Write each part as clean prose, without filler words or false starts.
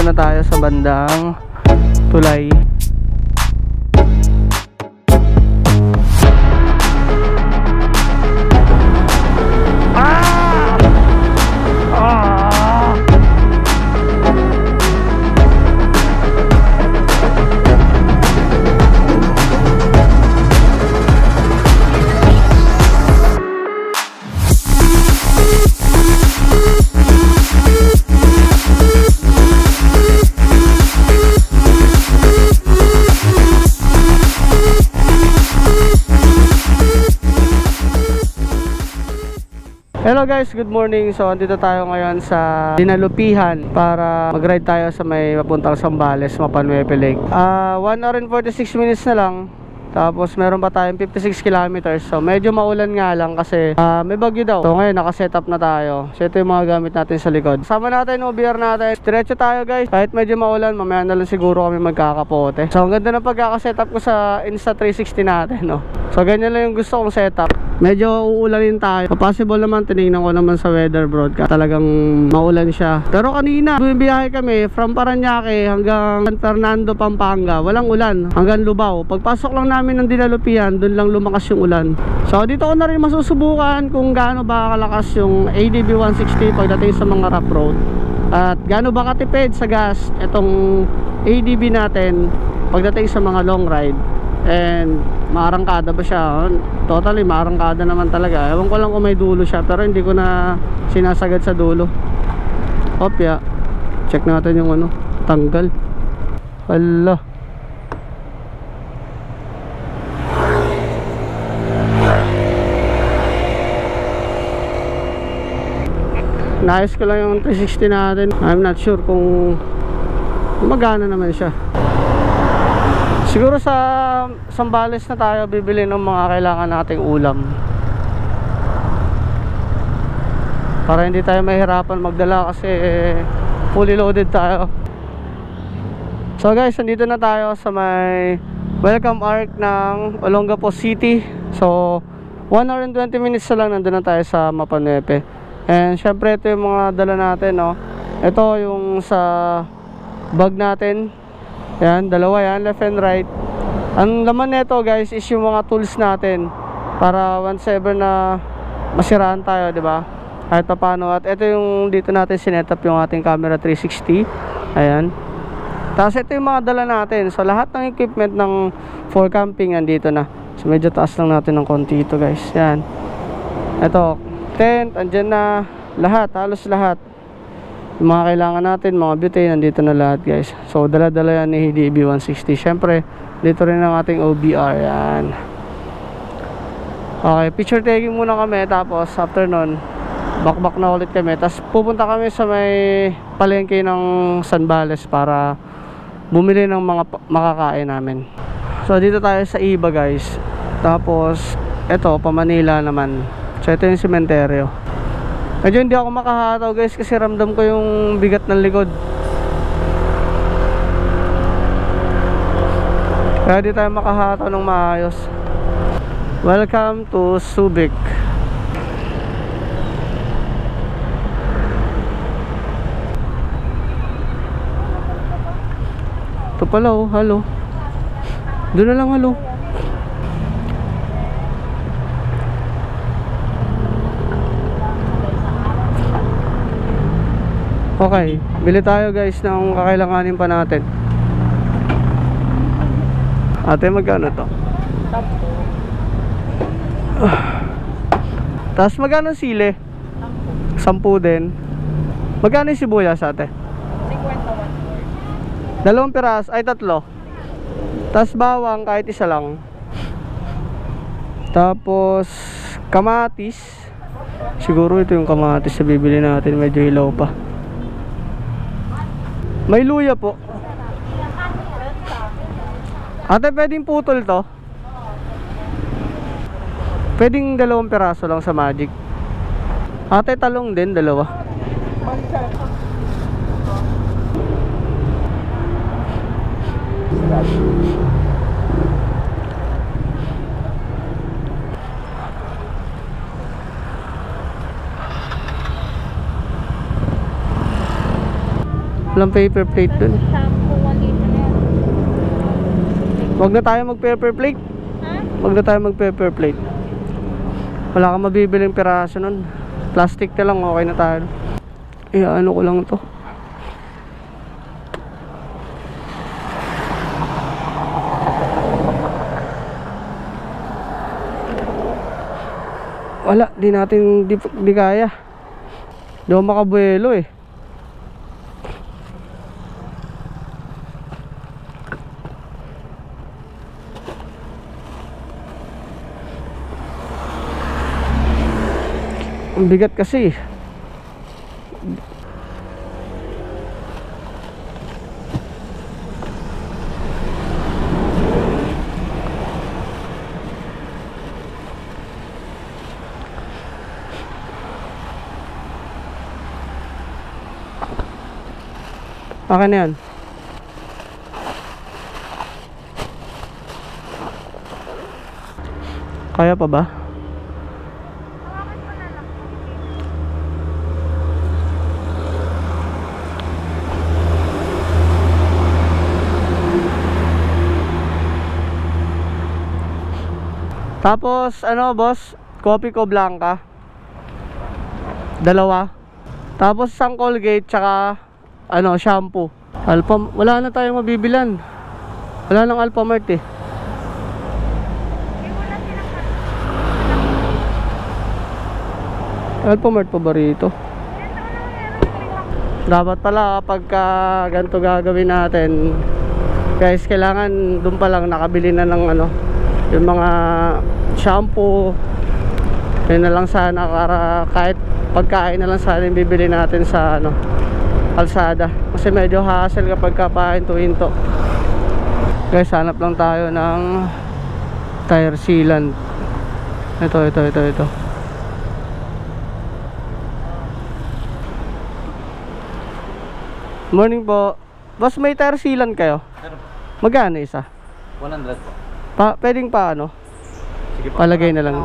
nandito na tayo sa bandang Tulay. Hello guys, good morning. So andito tayo ngayon sa Dinalupihan para mag-ride tayo sa may papuntang Zambales, Mapanuepe Lake. 1 hour and 46 minutes na lang. Tapos meron pa tayong 56 kilometers. So medyo maulan nga lang kasi may bagyo daw. So ngayon naka-setup na tayo. So ito yung mga gamit natin sa likod. Sama natin, OBR natin. Diretso tayo guys. Kahit medyo maulan, mamaya na lang siguro kami magkakapote. So ang ganda ng pagkaka-setup ko sa Insta360 natin, no? So ganyan lang yung gusto kong setup. Medyo uulanin tayo. Possible naman, tinignan ko naman sa weather broadcast, talagang maulan siya. Pero kanina, bumibiyahe kami from Paranaque hanggang San Fernando, Pampanga. Walang ulan, hanggang Lubao. Pagpasok lang namin ng Dinalupihan, doon lang lumakas yung ulan. So dito ko na rin masusubukan kung gaano ba kalakas yung ADB 160 pagdating sa mga rough road. At gaano ba katipid sa gas itong ADB natin pagdating sa mga long ride. And maarangkada ba siya? Totally maarangkada naman talaga. Ewan ko lang kung may dulo siya, pero hindi ko na sinasagad sa dulo. Opya, check natin yung ano, tanggal. Hala, naayos ko lang yung 360 natin. I'm not sure kung magana naman siya. Siguro sa Zambales na tayo bibili ng mga kailangan nating ulam para hindi tayo mahirapan magdala kasi fully loaded tayo. So guys, nandito na tayo sa may welcome arc ng Olongapo City. So 1 hour and 20 minutes na lang nandun na tayo sa Mapanuepe. And syempre ito yung mga dala natin, no? Ito yung sa bag natin. Yan, dalawa yan, left and right. Ang laman nito guys is yung mga tools natin para once ever na masiraan tayo, di ba? Kahit pa paano. At ito yung dito natin sinetup yung ating camera 360. Ayan. Tapos ito yung mga dala natin. So lahat ng equipment ng for camping andito na. So medyo taas lang natin ng konti ito guys. Yan. Ito, tent, andyan na. Lahat, halos lahat. Yung mga kailangan natin, mga butane, nandito na lahat guys. So dala-dala yan ni ADB 160. Syempre dito rin ang ating OBR. Yan. Okay, picture taking muna kami. Tapos after nun, back na ulit kami. Tapos pupunta kami sa may palengke ng Zambales para bumili ng mga makakain namin. So dito tayo sa Iba guys. Tapos ito, pa Manila naman. So ito yung sementeryo. Medyo hindi ako makahataw guys kasi ramdam ko yung bigat ng likod. Kaya di tayo makahataw ng maayos. Welcome to Subic. Ito pala oh, halo. Doon na lang halo. Okay, bili tayo guys ng kakailanganin pa natin. Ate, magkano to? Tapos magkano sili? 10 din. Magkano yung sibuyas ate? 51. 2 piras, ay 3. Tapos bawang kahit isa lang. Tapos kamatis. Siguro ito yung kamatis na bibili natin, medyo hilaw pa. May luya po. Ate, pwedeng putol to? Pwedeng 2 piraso lang sa Magic. Ate, talong din, 2. Walang paper plate dun. Shampoo, 1 liter na yan. Huwag na tayo mag-paper plate. Ha? Huwag na tayo mag-paper plate. Wala kang mabibiling piraso nun. Plastic na lang, okay na tayo. Ano ko lang to. Wala, di kaya. Di ako makabuelo eh. Ang bigat kasi. Akin na yan. Kaya pa ba? Tapos ano boss, kopi ko blanca 2. Tapos isang Colgate tsaka shampoo. Wala na tayong mabibilan. Wala nang Alphamart eh. Alphamart pa ba rito? Dapat pala pagka ganito gagawin natin, guys, kailangan doon pa lang nakabili na ng yung mga shampoo. Yun na lang sana, kahit pagkain na lang sana yung bibili natin sa kalsada, kasi medyo hassle kapag kapahinto-hinto. Guys, hanap lang tayo ng tire sealant. Ito. Morning po. Boss, may tire sealant kayo? Magkano isa? 100 po. Pwedeng Sige po. Palagay na lang.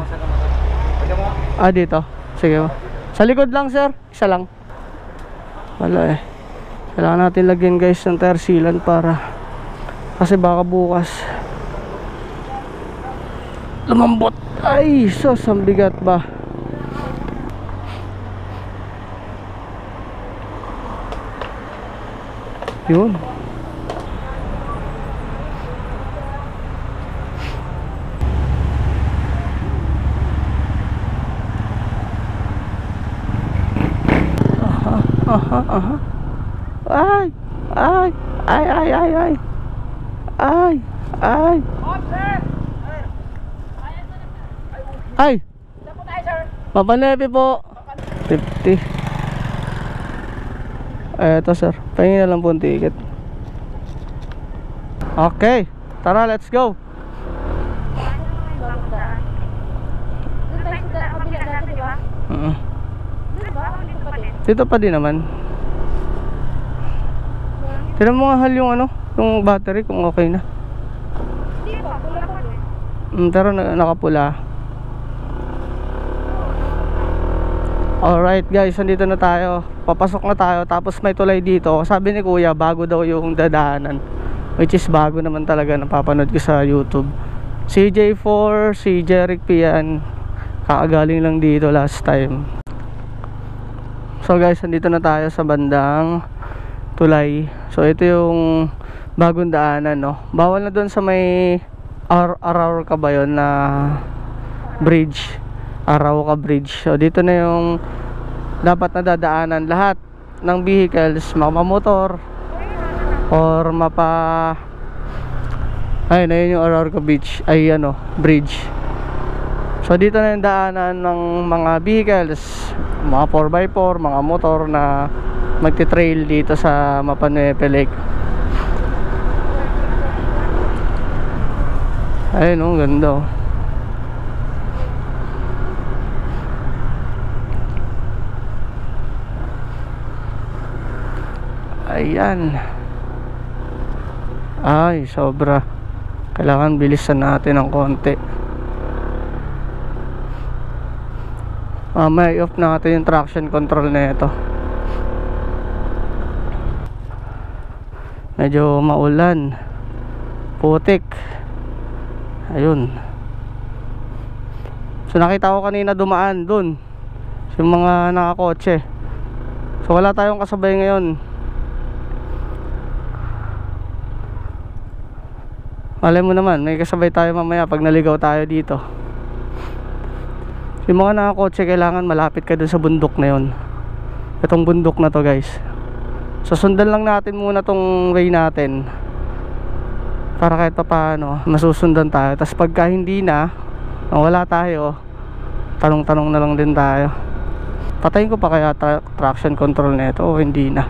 Dito. Sige po. Sa likod lang sir, isa lang. Wala eh. Kailangan natin lagyan guys ng tire sealant kasi baka bukas lumambot. Ay sos, ang bigat ba. Yun. Aha. Ay. Papanepi po. 50. Eto sir, pahingin na lang po ang ticket. Okay, tara, let's go. Dito pa din naman. Tignan mo nga hal yung yung battery kung okay na. Pero nakapula. Alright guys, nandito na tayo. Papasok na tayo, tapos may tulay dito. Sabi ni kuya, bago daw yung dadaanan, which is bago naman talaga, napapanood ko sa YouTube. CJ4, si Jeric Pian, kakagaling lang dito last time. So guys, nandito na tayo sa bandang tulay. So ito yung bagong daanan, no. Bawal na doon sa may Araw ka ba yun na bridge, Araw ka bridge. So dito na yung dapat na dadaanan lahat ng vehicles, makamotor or ayun na yun yung Araw ka beach, bridge. So dito na yung daanan ng mga vehicles, mga 4x4, mga motor na magti-trail dito sa Mapanuepe Lake. Ayun, ang ganda. Ayan. Ay, sobra. Kailangan bilisan natin ng konti. May off natin yung traction control na ito. medyo maulan, putik. Ayun. So nakita ko kanina dumaan dun yung mga nakakotse. So wala tayong kasabay ngayon. Malay mo naman, may kasabay tayo mamaya pag naligaw tayo dito. Yung mga nakakotse, kailangan malapit ka dun sa bundok na yun. Itong bundok na to guys. So sundan lang natin muna tong way natin, para kahit pa paano masusundan tayo. Tapos pagka hindi na, wala tayo, tanong-tanong na lang din tayo. Patayin ko pa kaya traction control nito o hindi na.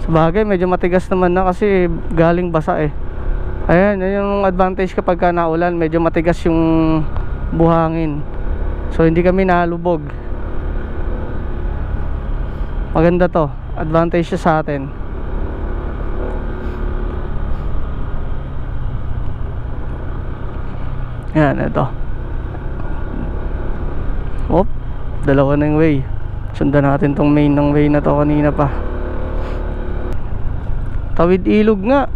Sabagay medyo matigas naman na kasi galing basa eh. Ayan, yun yung advantage kapag ka naulan, medyo matigas yung buhangin. So hindi kami nalubog. Maganda to, advantage siya sa atin. Yan, ito. Op, dalawa na yung way. Sundan natin tong main ng way na to, kanina pa. Tawid ilog nga.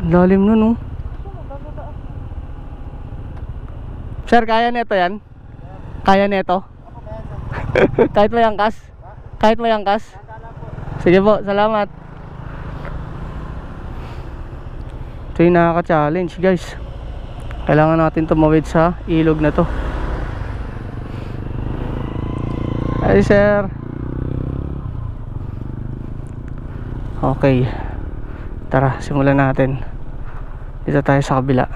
Lalim nun, oh. Sir, kaya neto yan? Kaya neto? Kahit may angkas? Kahit may angkas? Sige po, salamat. Ito yung nakaka-challenge guys. Kailangan natin tumawid sa ilog na to. Hi sir. Okay, tara, simulan natin. Dito tayo sa kabila.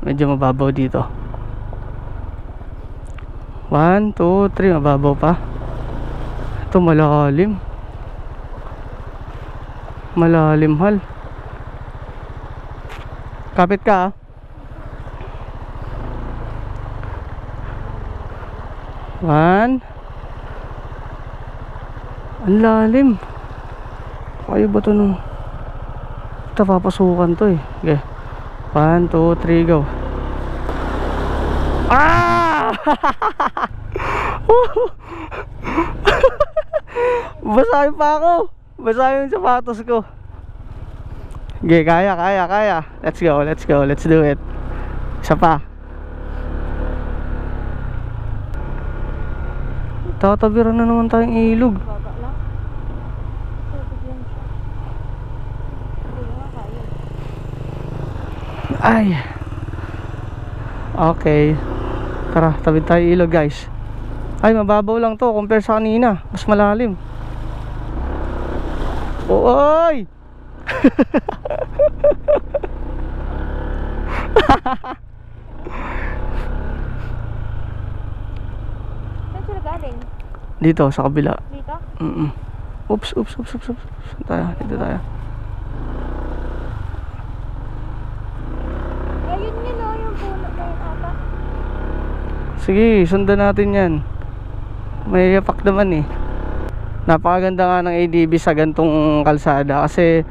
Medyo mababaw dito. 1, 2, 3, mababaw pa. Ito malalim. Malalim hal. Kapit ka ah. One. Ang lalim. Kaya ba ito nung ito papasukan to eh. Okay. 1, 2, 3, go. Ah! Basahin pa ako. Basahin yung sapatos ko. Okay, kaya. Let's go. Let's do it. Isa pa. Tatabiran na naman tayong ilog. Ay. Okay. Tara, tabid tayo ilog guys. Ay, mababaw lang to compare sa kanina. Mas malalim. Oy! Saan sila galing? Dito, sa kabila. Dito? Oops. Dito tayo. Ayun yun o, yung puno na yun ata. Sige, sundan natin yan. May yapak naman eh. Napakaganda nga ng ADB sa gantong kalsada. Kasi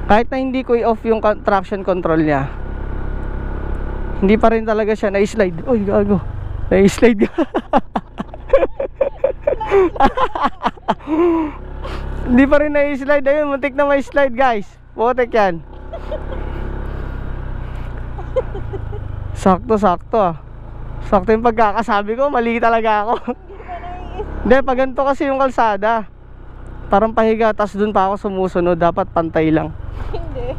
kahit na hindi ko i-off yung traction control niya, hindi pa rin talaga siya na-slide. Uy, gago, na-slide. Hindi pa rin na-slide. Ayun, muntik na may slide guys. Putik yan. Sakto ah. Sakto yung pagkakasabi ko. Mali talaga ako. Hindi, pag ganito kasi yung kalsada, parang pahiga, tas dun pa ako sumusunod. Dapat pantay lang. Hindi.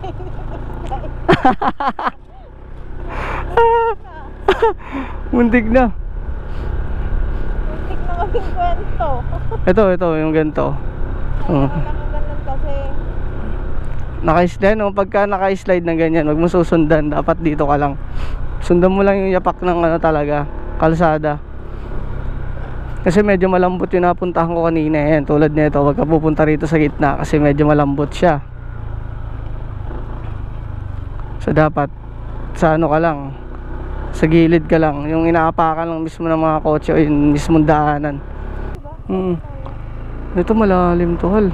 Muntik na. Muntik na maging kwento. Ito yung ganito. Ayun, ganun kasi. Naka-slide, no? Pagka naka-slide na ganyan, wag mo susundan. Dapat dito ka lang. Sundan mo lang yung yapak ng ano talaga, kalsada. Kasi medyo malambot yung napuntahan ko kanina. Yan, tulad nito, wag ka pupunta rito sa gitna kasi medyo malambot siya. So dapat sa ano ka lang, sa gilid ka lang, yung inaapakan lang mismo ng mga kotse o yung mismong daanan. Ito malalim to hal.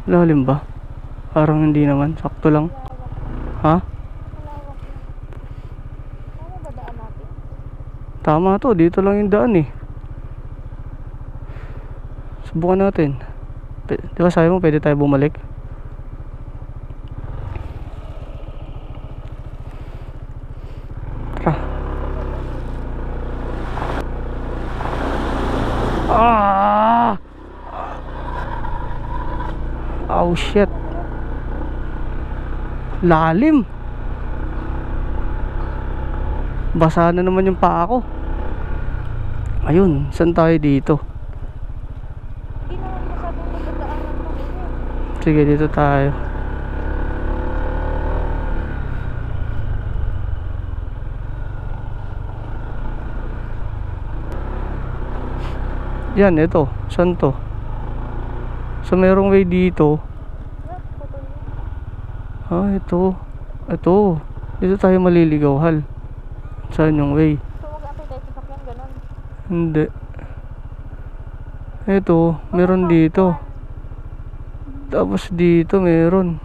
Lalim ba? Parang hindi naman, sakto lang. Ha? Malawak na. Ano ba daan natin? Tama to, dito lang yung daan eh. Subukan natin. Di ba sabi mo pwede tayo bumalik? Tara. Ah! Oh shit. Lalim. Basa na naman yung paa ko. Ayun, saan tayo dito? Hindi naman masyadong nagdadaanan mo eh. Sige, dito tayo. Yan, ito. Saan to? So, merong way dito. Putol yun. Ah, ito. Ito. Dito tayo maliligaw, hal. Saan yung way? So mag-aantay tayo sa sakyan, ganun. Hindi. Ito, meron dito. Tapos dito meron.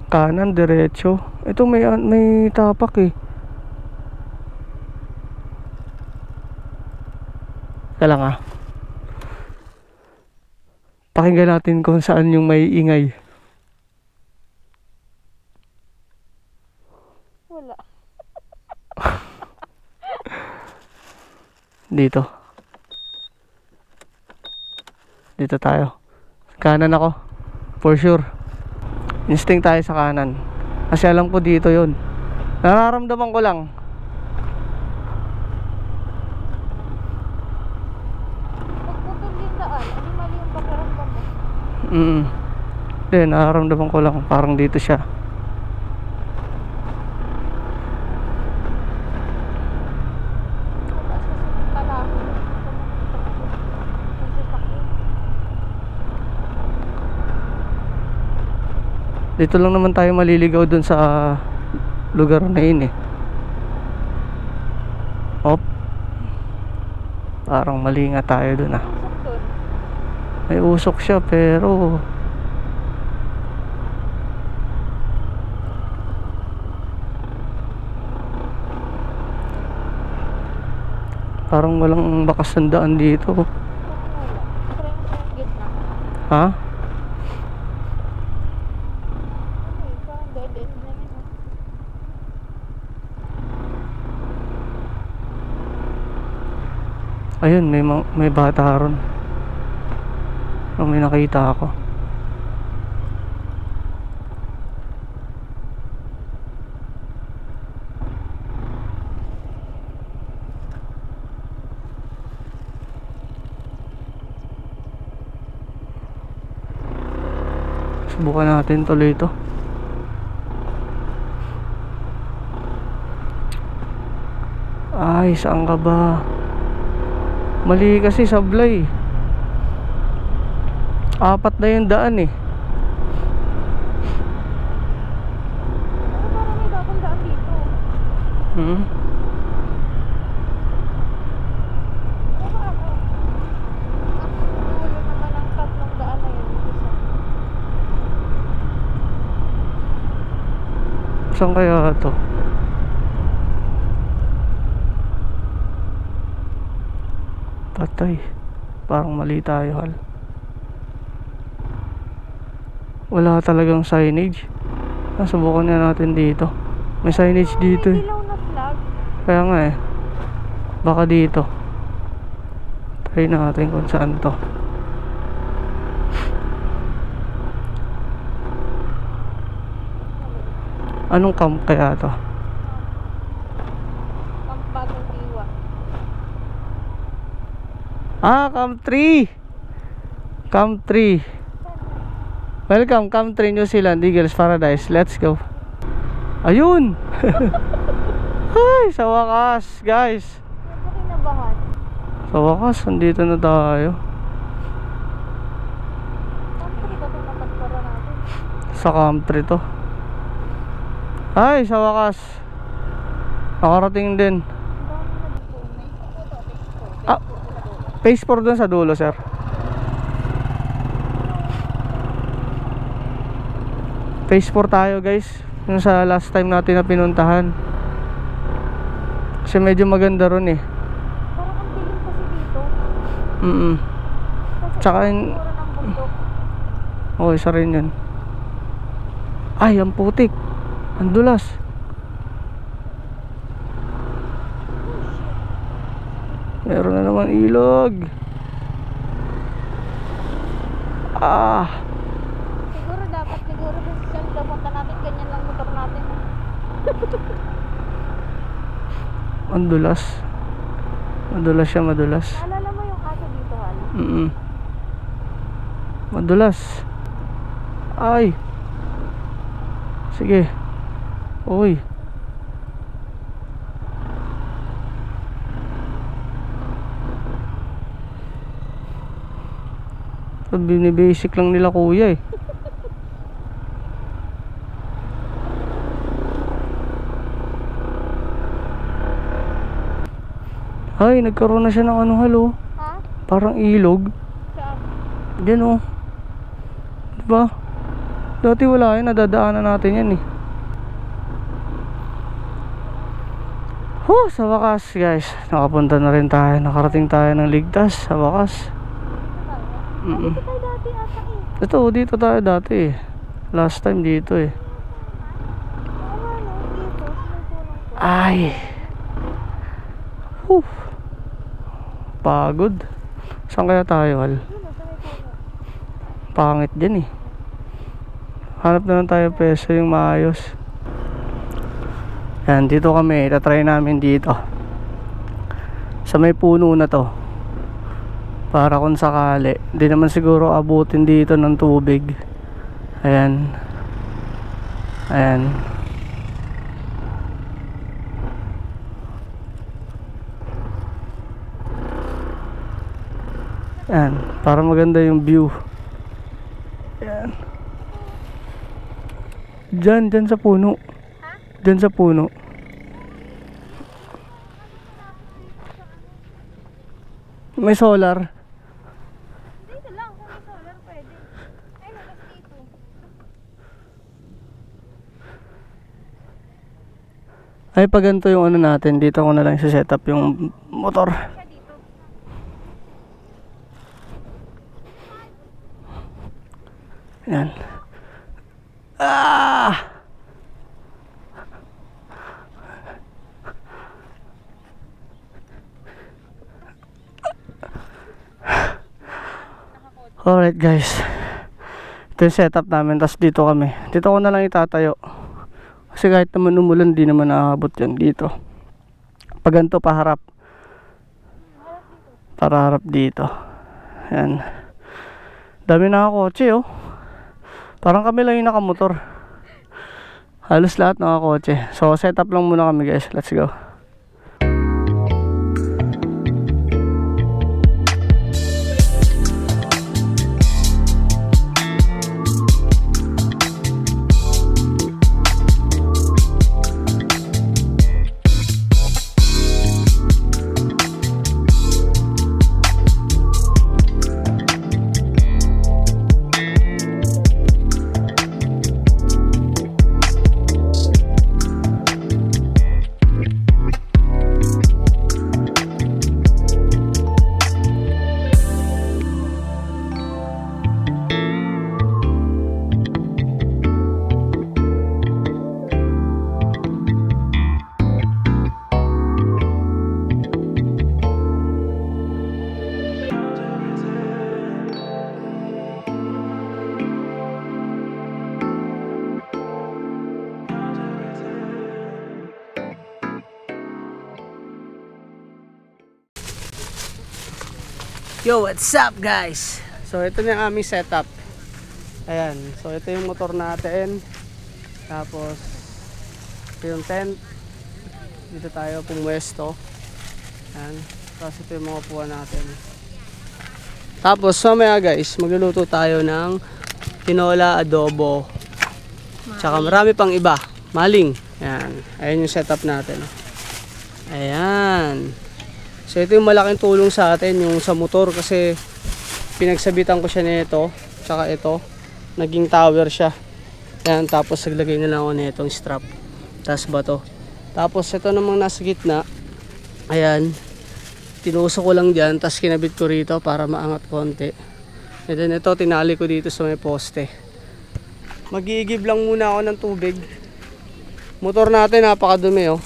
Kanan, diretso. Ito may tapak eh. Kaya lang ah. Pakinggan natin kung saan yung may ingay. Wala. Dito. Dito tayo. Kanan ako. For sure. Instinct tayo sa kanan. Kasi alam ko dito yun. Nararamdaman ko lang. Pagputol yung daan, ano mali yung pakiramdam mo? Hindi, nararamdaman ko lang. Parang dito siya. Mataas kasi yung talaki. Yung sasakyan. Dito lang naman tayo maliligaw dun sa lugar na yun eh. Op. Parang mali nga tayo dun ah. Usok dun. May usok siya pero parang walang bakas ng daan dito. Parang wala. Try mo sa yung gitna. Ha? Ano eh, parang dead end na yun. Ayun, may bata ron. Oh, may nakita ako. Subukan natin tuloy ito. Ay, saan ka ba? Mali kasi sablay. Apat na yung daan eh. Ano parang may bagong daan dito? Hmm? Ano ba ako? Ang dulo naman ang tatlong daan na yun. Isa. Saan kaya to? Patay. Parang mali tayo, hal. Wala talagang signage. Subukan na natin dito. May signage dito May eh. dilaw na flag. Kaya nga eh. Baka dito. Try natin kung saan to. Anong camp kaya to? Camp Bagong Diwa. Ah, Camp 3. Camp 3. Welcome, Camp 3 New Zealand Eagles Paradise. Let's go. Ayun. Ay, sa wakas, guys. Medyo kinabahan. Sa wakas, andito na tayo. Camp 3 ba itong natagpara natin? Sa Camp 3 to. Ay, sa wakas. Nakarating din. Ang dami na dito. Ah, phase 4 dun sa dulo, sir. Phase 4 tayo guys. Yung sa last time natin na pinuntahan. Kasi medyo maganda ron eh. Parang ang dilim kasi dito. Kasi Tsaka ang mura ng bundok. oh, isa rin yun. Ay, ang putik. Ang dulas. Meron na naman ilog. Siguro dapat decision dapat natin ganyan lang motor natin. Ang dulas. Madulas siya, madulas. Naalala mo yung aso dito, Hal? Madulas. Ay. Sige. Uy. Binibasic lang nila kuya eh. Ay, nagkaroon na siya ng ano, halo. Ha? Parang ilog. Saan? Diyan oh. Diba? Dati wala yun, nadadaanan natin yan eh. Sa wakas guys, nakapunta na rin tayo. Nakarating tayo ng ligtas sa wakas. Dito tayo dati ata eh. Ito, dito tayo dati eh. Last time dito eh. Oo nga no, dito. Sinulong ko. Ay. Pagod. Saan kaya tayo, Hal? Yun, sa may puno. Pangit dyan eh. Hanap na lang tayo peso yung maayos. Yan, dito kami. Itatry namin dito. Sa may puno na to. Para kung sakali. Hindi naman siguro abutin dito ng tubig. Ayan. Ayan. Ayan. Para maganda yung view. Ayan. Dyan sa puno. Dyan sa puno. May solar. Dito lang, kung may solar pwede. Ay, nakas dito. Ay, pag ganito yung ano natin, dito ko na lang set up yung motor. Siya dito. Yan. Ah! Alright guys. Ito yung setup namin. Tapos dito kami. Dito ko na lang itatayo. Kasi kahit naman umulan, di naman nakaabot yan dito. Pag ganito, paharap. Para harap dito. Yan. Dami nakakotse oh. Parang kami lang yung nakamotor. Halos lahat nakakotse. So setup lang muna kami guys. Let's go. Yo, what's up guys? So ito na yung aming setup. Ayan, so ito yung motor natin. Tapos ito yung tent. Dito tayo pumwesto. Ayan, tapos ito yung mga upuan natin. Tapos mamaya guys, magluluto tayo ng tinola, adobo, tsaka marami pang iba. Maling. Ayan, ayan yung setup natin. Ayan. So ito yung malaking tulong sa atin, yung sa motor, kasi pinagsabitan ko siya nito, tsaka ito, naging tower siya. Ayan, tapos naglagay na lang ako na itong strap. Tapos bato. Tapos ito namang nasa gitna. Ayan. Tinusok ko lang dyan. Tapos kinabit ko rito para maangat konti. And then ito, tinali ko dito sa may poste. Mag-iigib lang muna ako ng tubig. Motor natin, napakadumi oh.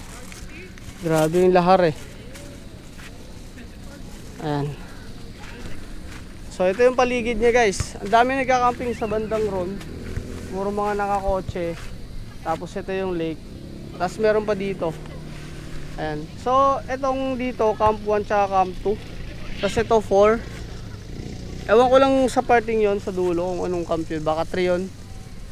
Grabe yung lahar eh. Ayan. So ito yung paligid niya guys. Ang dami nagka-camping sa bandang road. Puro mga nakakotse. Tapos ito yung lake. Tapos meron pa dito. Ayan. So itong dito Camp 1 tsaka Camp 2. Tapos ito 4. Ewan ko lang sa parting yon sa dulo kung anong camp yun. Baka 3 yun.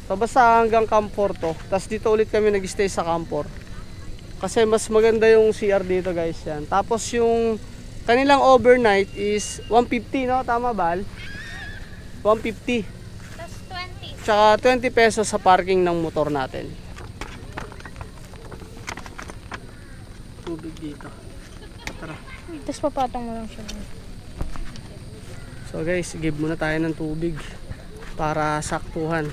So basta hanggang Camp 4 to. Tapos dito ulit kami nag-stay sa Camp 4. Kasi mas maganda yung CR dito guys yan. Tapos yung kanilang overnight is 150 no? Tama Bal? 150. Tapos 20. Tsaka 20 pesos sa parking ng motor natin. Tubig dito. Tara. Tapos papatong mo lang siya. So guys, give muna tayo ng tubig para saktuhan.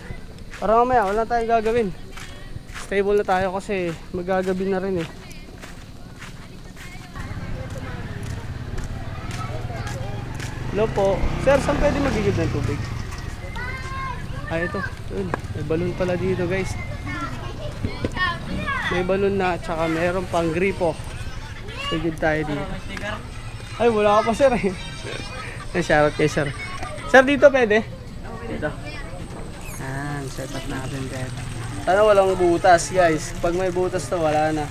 Para mamaya wala tayong gagawin. Stable na tayo kasi magagabi na rin eh. Hello po. Sir, saan pwede magigib ng tubig? Ay, ito. Yun. May balon pala dito guys. May balon na tsaka meron pang gripo. Sigid tayo dito. Ay, wala ka pa sir eh. Shoutout kay sir. Sir, dito pwede? Dito. Yan, set up natin dito. Sana walang butas guys. Pag may butas to wala na.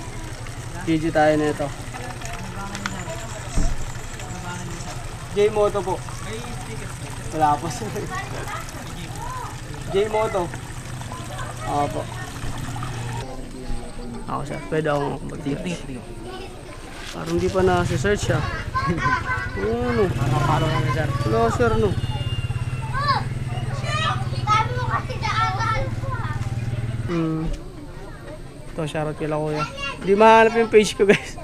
Video tayo na ito. J-Moto po. Wala po sir. J-Moto. Ako po. Ako sir, pwede akong mag-search. Parang di pa na-search siya. Ano? Makapalo na sir. Wala sir no. Ito, shoutout kila kuya. Hindi mahanap yung page ko guys.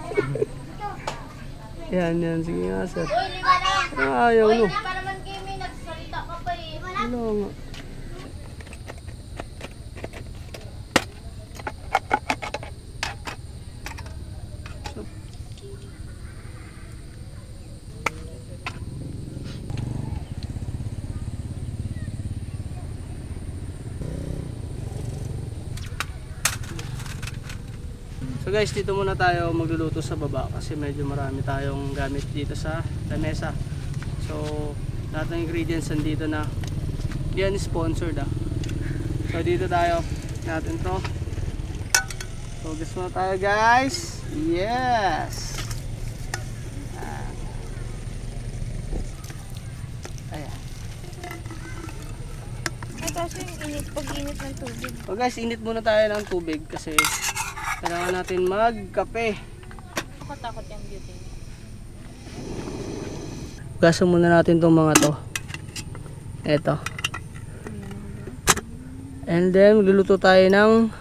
Yan, yan. Sige nga sir. Ayaw no. Wala nga. So guys, dito muna tayo magluluto sa baba kasi medyo marami tayong gamit dito sa lamesa. So, lahat ng ingredients nandito na. Yan sponsored ah. So, dito tayo. Natin to. So, gusto muna tayo guys. Yes! Ayan. Ay, kasi yung init, pag-init ng tubig. So guys, init muna tayo ng tubig kasi kailangan natin magkape. Ako takot yung beauty. Gasan muna natin itong mga to. Eto. And then, luluto tayo ng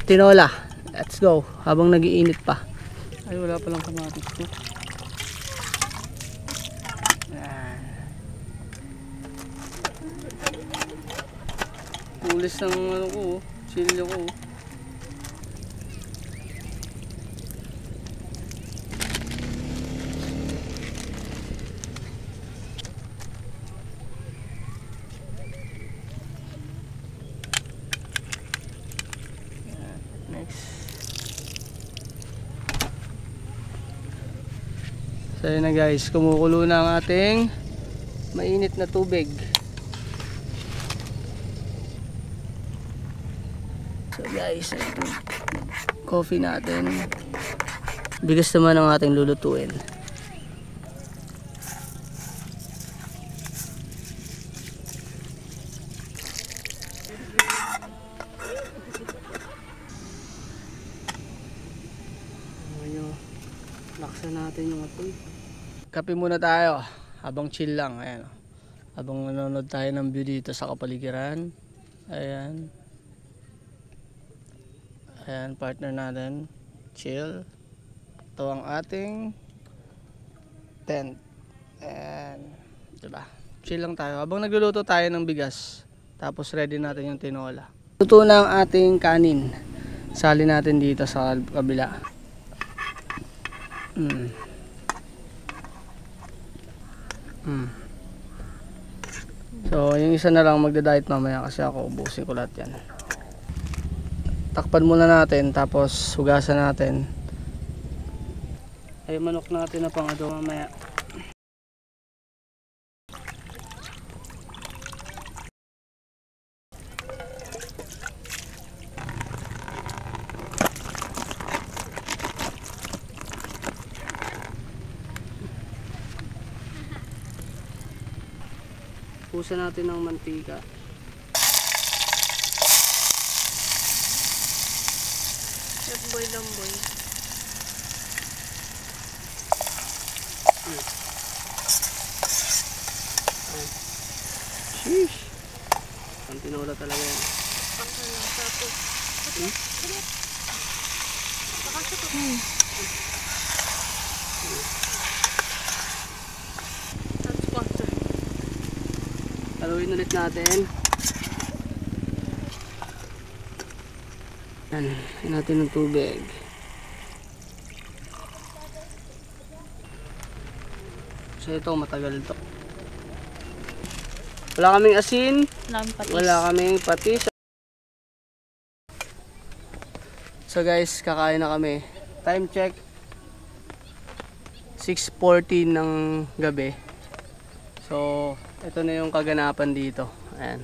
tinola. Let's go. Habang nagiinit pa. Ay, wala palang kamatis ko. Yan. Tulis ng ano ko, chili ko. So yun na guys, kumukulo na ang ating mainit na tubig. So guys, ito coffee natin. Bigas naman ang ating lulutuin. Laksan natin yung apoy. Kape muna tayo habang chill lang. Ayan. Habang nanonood tayo ng view dito sa kapaligiran. Ayan. Ayan, partner natin. Chill. Ito ang ating tent. Ayan. Diba? Chill lang tayo. Habang nagluluto tayo ng bigas. Tapos ready natin yung tinola. Luto na ang ating kanin. Sali natin dito sa kabila. So, yung isa na lang magda-diet mamaya kasi ako ubusin ko lahat yan. Takpan muna natin tapos hugasan natin. Ay manok natin na pang adobo mamaya. Pusa natin ng mantika. Lamboy. Sheesh. Ang tinola talaga yan. Tapos. Haluin ulit natin. Yan. Yan natin ng tubig. So ito matagal ito. Wala kaming asin. Wala kaming patis. So guys, kakain na kami. Time check. 6:40 ng gabi. So ito na yung kaganapan dito. Ayan.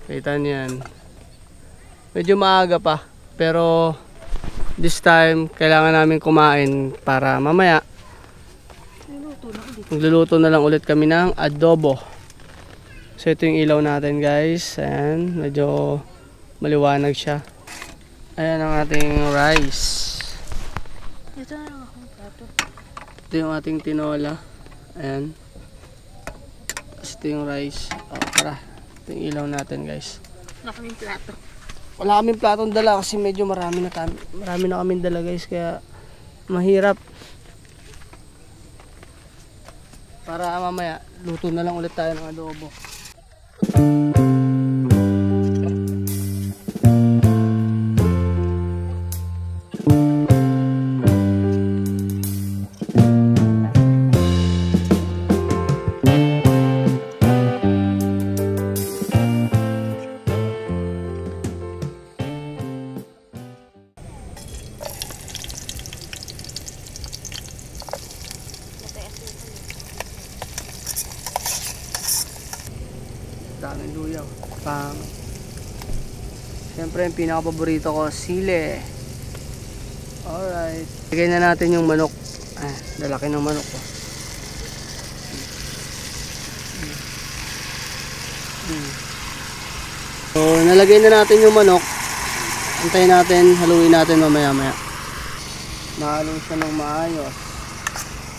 Kita niyo yan. Medyo maaga pa. Pero this time, kailangan namin kumain para mamaya magluluto na lang ulit kami ng adobo. So ito yung ilaw natin guys. Ayan. Medyo maliwanag siya. Ayan ang ating rice. Ito na lang akong plato. Ito yung ating tinola. Ayan. Ito yung rice. Tara. Ito yung ilaw natin guys. Wala kaming plato. Wala kaming platong dala kasi medyo marami na kaming dala guys. Kaya mahirap. Para mamaya luto na lang ulit tayo ng adobo. Daming luyaw. Siyempre yung pinaka-paborito ko, sili. Alright. Lagay na natin yung manok. Lalaki ng manok ko. So, nalagay na natin yung manok. Antayin natin, haluin natin mamaya-maya. Mahalo siya ng maayos.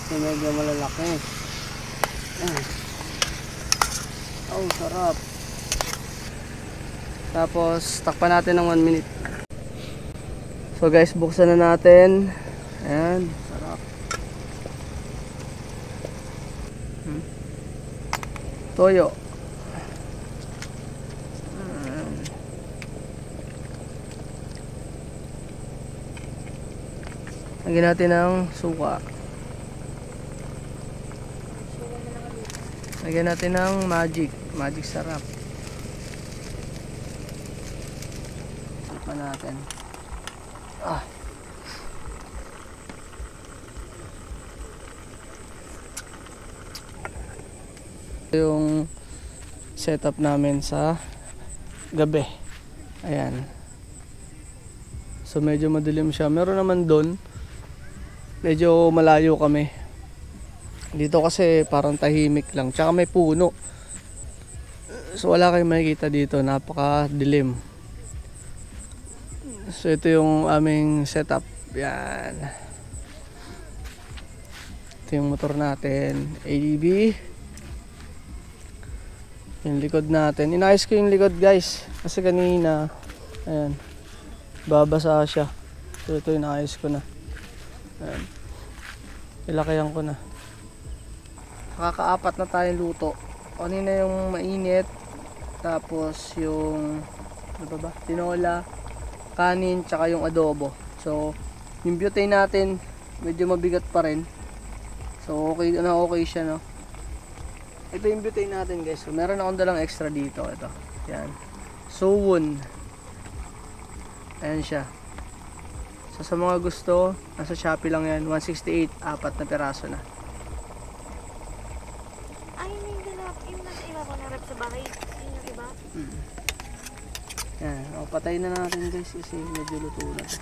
So, medyo malalaki. Oh, sarap. Tapos, takpan natin ng 1 minute. So guys, buksan na natin. Ayan, sarap. Toyo. Lagyan natin ng suka. Lagyan natin ng magic sarap. Takpan natin. Yung setup namin sa gabi. Ayan. So medyo madilim siya. Meron naman doon. Medyo malayo kami. Dito kasi parang tahimik lang. Tsaka may puno. So wala kayong makikita dito. Napaka-dilim. So ito yung aming setup. Yan. Ito yung motor natin. ADB. Yung likod natin. Inayos ko yung likod guys. Kasi kanina. Ayan. Babasa siya. So ito inayos ko na. Ayan. Ilakayan ko na. Nakaka-4 na tayong luto. Kanina yung mainit. Tapos yung ano pa ba? Tinola, kanin, tsaka yung adobo. So, yung butane natin, medyo mabigat pa rin. So, okay siya, no? Ito yung butane natin, guys. So, meron akong dalang extra dito. Ito. Yan. Sowon. Ayan siya. So, sa mga gusto, nasa Shopee lang yan. 168, 4 na piraso na. Ay, yung nasa iba ko na rep sa bahay. Yun yung iba. Yan. O, patay na natin, guys, kasi medyo luto na to.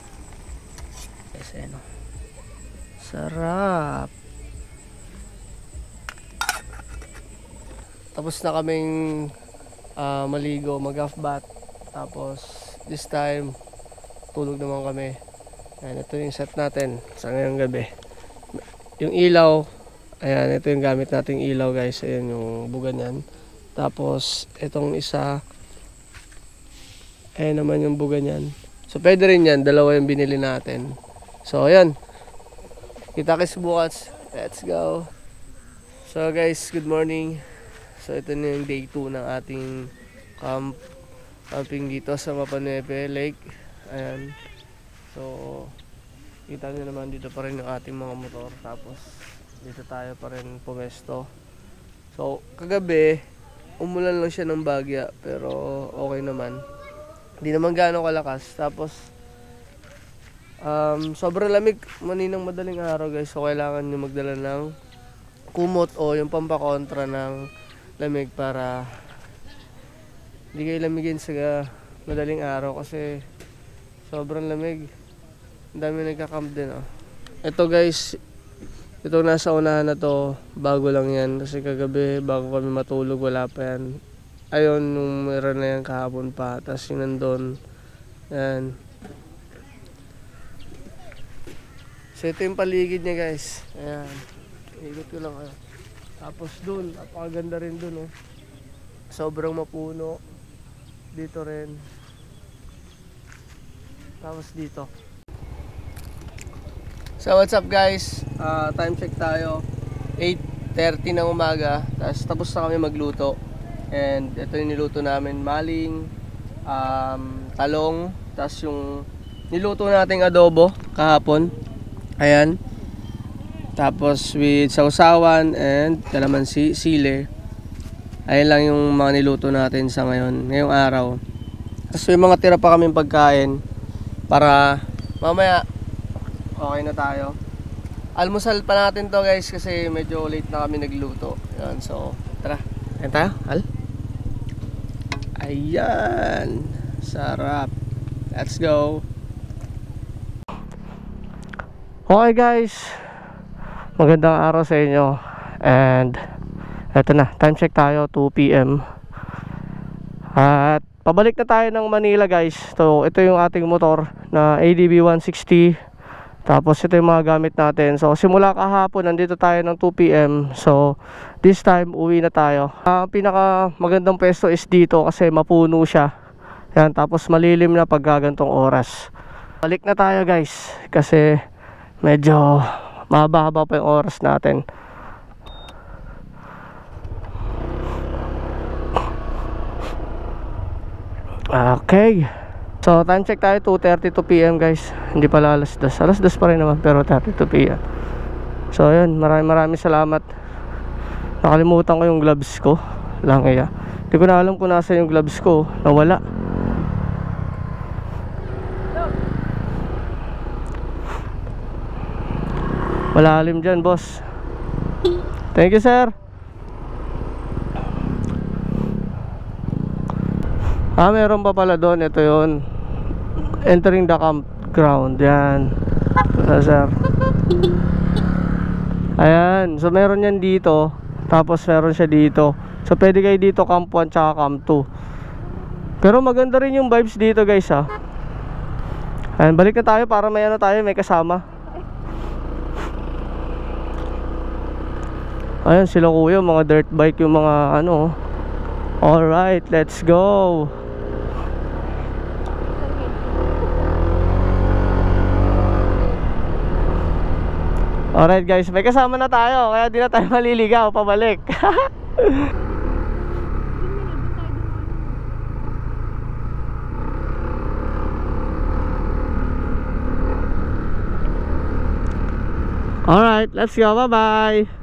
Yes, ayan, o. Sarap. Tapos na kaming maligo, mag half bath. Tapos this time tulog naman kami. Ayan, ito yung set natin sa ngayong gabi. Yung ilaw, ayan, ito yung gamit nating ilaw, guys. Ayan yung buga niyan. Tapos itong isa, ayan naman yung buga niyan. So pwede rin yan, dalawa yung binili natin. So ayan, kita-kits bukas. Let's go. So guys, good morning. So ito na yung day 2 ng ating camping dito sa Mapanuepe Lake. Ayan. So kita nyo naman, dito pa rin yung ating mga motor. Tapos dito tayo pa rin pumesto. So kagabi umulan lang siya ng bagya, pero okay naman. Hindi naman gaano kalakas. Tapos sobrang lamig maninang madaling araw, guys. So kailangan nyo magdala ng kumot o yung pampakontra ng lamig para hindi kayo lamigin sa madaling araw, kasi sobrang lamig. Ang dami nagka-camp din, oh. Ito, guys, ito nasa unahan na to, bago lang yan, kasi kagabi bago kami matulog wala pa yan. Ayun, nung meron na yan kahapon pa. Tapos yung nandun, yan. So ito yung paligid niya, guys. Ayan, ikot ko lang, ayan. Tapos dun, napakaganda rin dun, oh. Sobrang mapuno. Dito rin. Tapos dito. So what's up, guys? Time check tayo. 8:30 ng umaga. Tapos na kami magluto. And ito yung niluto namin. Maling, talong. Tapos yung niluto nating adobo kahapon. Ayan. Tapos with sausawan and kalamansi, sili. Ayun lang yung mga niluto natin sa ngayong araw. Tapos may mga tira pa kaming pagkain para mamaya okay na tayo. Almusal pa natin to, guys, kasi medyo late na kami nagluto. Ayan, so tara. Ayan tayo, Ayan. Sarap. Let's go. Okay, guys, magandang araw sa inyo. And eto na, time check tayo, 2 PM. At pabalik na tayo ng Manila, guys. So ito yung ating motor na ADB 160. Tapos ito yung mga gamit natin. So simula kahapon nandito tayo ng 2 PM. So this time uwi na tayo. Ang pinaka magandang pwesto is dito kasi mapuno siya. Yan, tapos malilim na pag gagantong oras. Balik na tayo, guys, kasi medyo mahaba-haba pa yung oras natin. Okay. So time check tayo, 2:32 PM, guys. Hindi pala alas 2. Alas 2 pa rin naman, pero 32 PM. So ayun, maraming salamat. Nakalimutan ko yung gloves ko. Lang iya. Hindi ko na alam kung nasa yung gloves ko. Nawala. Malalim dyan, boss. Thank you, sir. Meron pa pala doon. Ito yun, entering the campground. Yan. Ito, sir. Ayan. So meron yan dito. Tapos meron siya dito. So pwede kayo dito camp 1 tsaka camp 2. Pero maganda rin yung vibes dito, guys, ha. Ayan, balik na tayo para may ano tayo, may kasama. Ayan sila, kuya, mga dirt bike yung mga ano. Alright, let's go. Alright, guys, may kasama na tayo, kaya di na tayo maliligaw pabalik. Alright, let's go. Bye-bye.